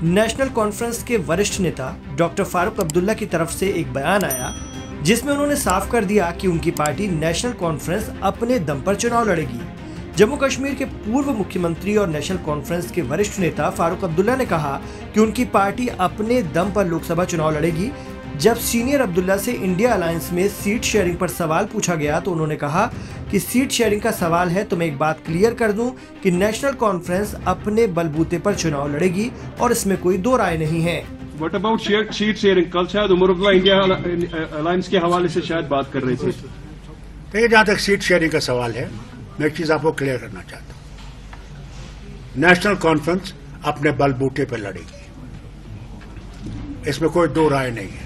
National conference के वरिष्ठ नेता डॉक्टर फारूक अब्दुल्ला की तरफ से एक बयान आया जिसमें उन्होंने साफ कर दिया कि उनकी पार्टी नेशनल कॉन्फ्रेंस अपने दम पर चुनाव लड़ेगी। जम्मू कश्मीर के पूर्व मुख्यमंत्री और नेशनल कॉन्फ्रेंस के वरिष्ठ नेता फारूक अब्दुल्ला ने कहा कि उनकी पार्टी अपने दम पर लोकसभा चुनाव लड़ेगी। जब सीनियर अब्दुल्ला से इंडिया अलायंस में सीट शेयरिंग पर सवाल पूछा गया तो उन्होंने कहा कि सीट शेयरिंग का सवाल है तो मैं एक बात क्लियर कर दूं कि नेशनल कॉन्फ्रेंस अपने बलबूते पर चुनाव लड़ेगी और इसमें कोई दो राय नहीं है। What about seat sharing? कल शायद उमर अब्दुल्ला इंडिया अलायंस के हवाले से शायद बात कर रहे थे। देखिए, जहां तक सीट शेयरिंग का सवाल है, मैं एक चीज आपको क्लियर करना चाहता हूं। नेशनल कॉन्फ्रेंस अपने बलबूते पर लड़ेगी, इसमें कोई दो राय नहीं है।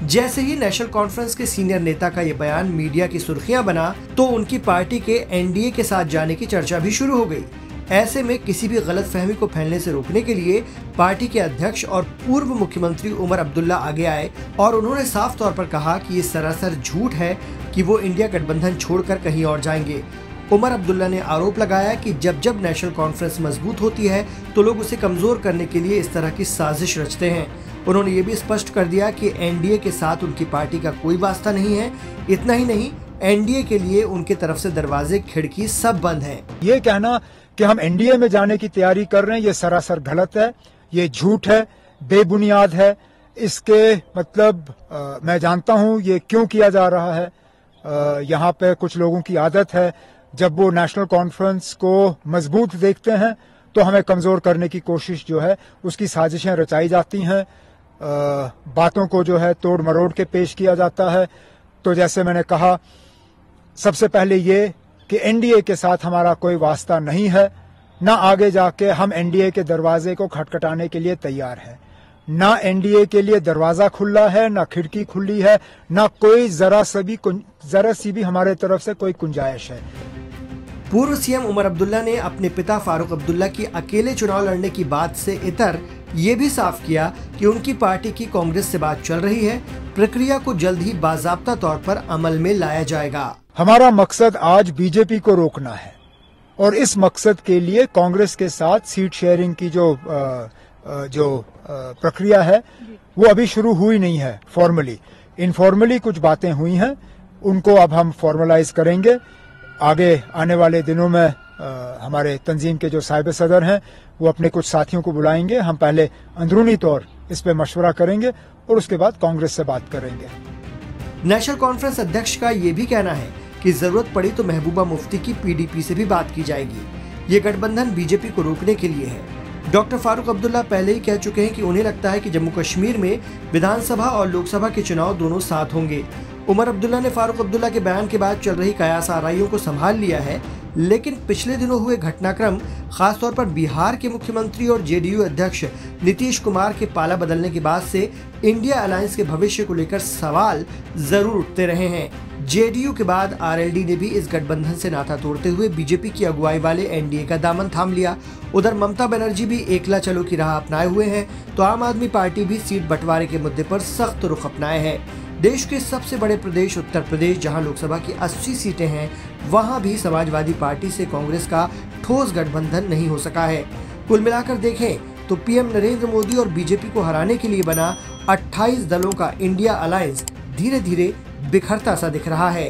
जैसे ही नेशनल कॉन्फ्रेंस के सीनियर नेता का ये बयान मीडिया की सुर्खियां बना तो उनकी पार्टी के एनडीए के साथ जाने की चर्चा भी शुरू हो गई। ऐसे में किसी भी गलतफहमी को फैलने से रोकने के लिए पार्टी के अध्यक्ष और पूर्व मुख्यमंत्री उमर अब्दुल्ला आगे आए और उन्होंने साफ तौर पर कहा कि ये सरासर झूठ है कि वो इंडिया गठबंधन छोड़कर कहीं और जाएंगे। उमर अब्दुल्ला ने आरोप लगाया कि जब नेशनल कॉन्फ्रेंस मजबूत होती है तो लोग उसे कमजोर करने के लिए इस तरह की साजिश रचते हैं। उन्होंने ये भी स्पष्ट कर दिया कि एनडीए के साथ उनकी पार्टी का कोई वास्ता नहीं है। इतना ही नहीं, एनडीए के लिए उनके तरफ से दरवाजे खिड़की सब बंद हैं। ये कहना कि हम एनडीए में जाने की तैयारी कर रहे हैं, ये सरासर गलत है, ये झूठ है, बेबुनियाद है। इसके मतलब मैं जानता हूं ये क्यों किया जा रहा है। यहाँ पे कुछ लोगों की आदत है, जब वो नेशनल कॉन्फ्रेंस को मजबूत देखते हैं तो हमें कमजोर करने की कोशिश जो है उसकी साजिशें रचाई जाती हैं, बातों को जो है तोड़ मरोड़ के पेश किया जाता है। तो जैसे मैंने कहा, सबसे पहले ये कि एनडीए के साथ हमारा कोई वास्ता नहीं है, ना आगे जाके हम एनडीए के दरवाजे को खटखटाने के लिए तैयार हैं। ना एनडीए के लिए दरवाजा खुला है, ना खिड़की खुली है, ना कोई जरा सी भी हमारे तरफ से कोई गुंजाइश है। पूर्व सीएम उमर अब्दुल्ला ने अपने पिता फारूक अब्दुल्ला की अकेले चुनाव लड़ने की बात से इतर ये भी साफ किया कि उनकी पार्टी की कांग्रेस से बात चल रही है, प्रक्रिया को जल्द ही बाज़ाब्ता तौर पर अमल में लाया जाएगा। हमारा मकसद आज बीजेपी को रोकना है और इस मकसद के लिए कांग्रेस के साथ सीट शेयरिंग की जो प्रक्रिया है वो अभी शुरू हुई नहीं है। फॉर्मली, इनफॉर्मली कुछ बातें हुई हैं, उनको अब हम फॉर्मलाइज करेंगे। आगे आने वाले दिनों में हमारे तंजीम के जो साहिब सदर हैं वो अपने कुछ साथियों को बुलाएंगे। हम पहले अंदरूनी तौर इस पे मशवरा करेंगे और उसके बाद कांग्रेस से बात करेंगे। नेशनल कॉन्फ्रेंस अध्यक्ष का ये भी कहना है कि जरूरत पड़ी तो महबूबा मुफ्ती की पीडीपी से भी बात की जाएगी। ये गठबंधन बीजेपी को रोकने के लिए है। डॉक्टर फारूक अब्दुल्ला पहले ही कह चुके हैं कि उन्हें लगता है कि जम्मू कश्मीर में विधानसभा और लोकसभा के चुनाव दोनों साथ होंगे। उमर अब्दुल्ला ने फारूक अब्दुल्ला के बयान के बाद चल रही कयास आराइयों को संभाल लिया है, लेकिन पिछले दिनों हुए घटनाक्रम, खासतौर पर बिहार के मुख्यमंत्री और जेडीयू अध्यक्ष नीतीश कुमार के पाला बदलने के बाद से इंडिया अलायंस के भविष्य को लेकर सवाल जरूर उठते रहे हैं। जेडीयू के बाद आरएलडी ने भी इस गठबंधन से नाता तोड़ते हुए बीजेपी की अगुवाई वाले एनडीए का दामन थाम लिया। उधर ममता बनर्जी भी एकला चलो की राह अपनाए हुए हैं, तो आम आदमी पार्टी भी सीट बंटवारे के मुद्दे पर सख्त रुख अपनाए है। देश के सबसे बड़े प्रदेश उत्तर प्रदेश, जहां लोकसभा की 80 सीटें हैं, वहां भी समाजवादी पार्टी से कांग्रेस का ठोस गठबंधन नहीं हो सका है। कुल मिलाकर देखें तो पीएम नरेंद्र मोदी और बीजेपी को हराने के लिए बना 28 दलों का इंडिया अलायंस धीरे धीरे बिखरता सा दिख रहा है।